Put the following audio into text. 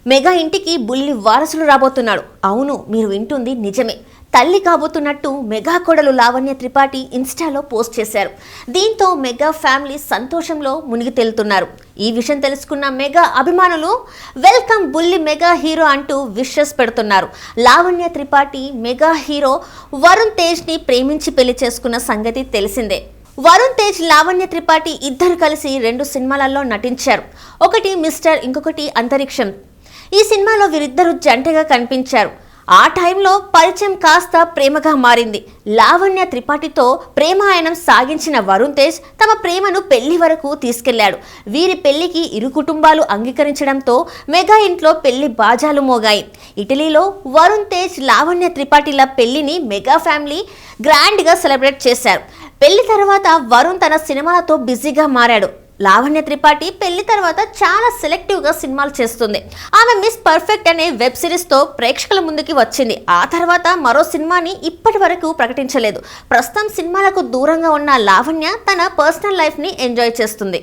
Mega ఇంటికి బుల్లి వారసులు రాబోతున్నాడు. అవును, మీరు వింటుంది నిజమే. తల్లి కాబోతున్నట్టు మెగా కోడలు లావణ్య త్రిపాఠి ఇన్స్టాలో పోస్ట్ చేశారు. దీంతో మెగా ఫ్యామిలీ సంతోషంలో మునిగి తేలుతున్నారు. ఈ విషయం తెలుసుకున్న మెగా అభిమానులు వెల్కమ్ బుల్లి మెగా హీరో అంటూ విషెస్ పెడుతున్నారు. లావణ్య త్రిపాఠి మెగా హీరో వరుణ్ తేజ్ ని ప్రేమించి పెళ్లి చేసుకున్న సంగతి తెలిసిందే. వరుణ్ తేజ్, లావణ్య త్రిపాఠి ఇద్దరు కలిసి 2 సినిమాలలో నటించారు. ఒకటి మిస్టర్, ఇంకొకటి అంతరిక్షం. ఈ సినిమాలో వీరిద్దరూ జంటగా కనిపించారు. ఆ టైంలో పరిచయం కాస్త ప్రేమగా మారింది. లావణ్య త్రిపాఠితో ప్రేమాయణం సాగించిన వరుణ్ తేజ్ తమ ప్రేమను పెళ్లి వరకు తీసుకెళ్లాడు. వీరి పెళ్లికి ఇరు కుటుంబాలు అంగీకరించడంతో మెగా ఇంట్లో పెళ్లి బాజాలు మోగాయి. ఇటలీలో వరుణ్ తేజ్, లావణ్య త్రిపాఠిల పెళ్లిని మెగా ఫ్యామిలీ గ్రాండ్గా సెలబ్రేట్ చేశారు. పెళ్లి తర్వాత వరుణ్ తన సినిమాలతో బిజీగా మారాడు. లావణ్య త్రిపాఠి పెళ్లి తర్వాత చాలా సెలెక్టివ్గా సినిమాలు చేస్తుంది. ఆమె మిస్ పర్ఫెక్ట్ అనే వెబ్ సిరీస్తో ప్రేక్షకుల ముందుకి వచ్చింది. ఆ తర్వాత మరో సినిమాని ఇప్పటి వరకు ప్రకటించలేదు. ప్రస్తుతం సినిమాలకు దూరంగా ఉన్న లావణ్య తన పర్సనల్ లైఫ్ని ఎంజాయ్ చేస్తుంది.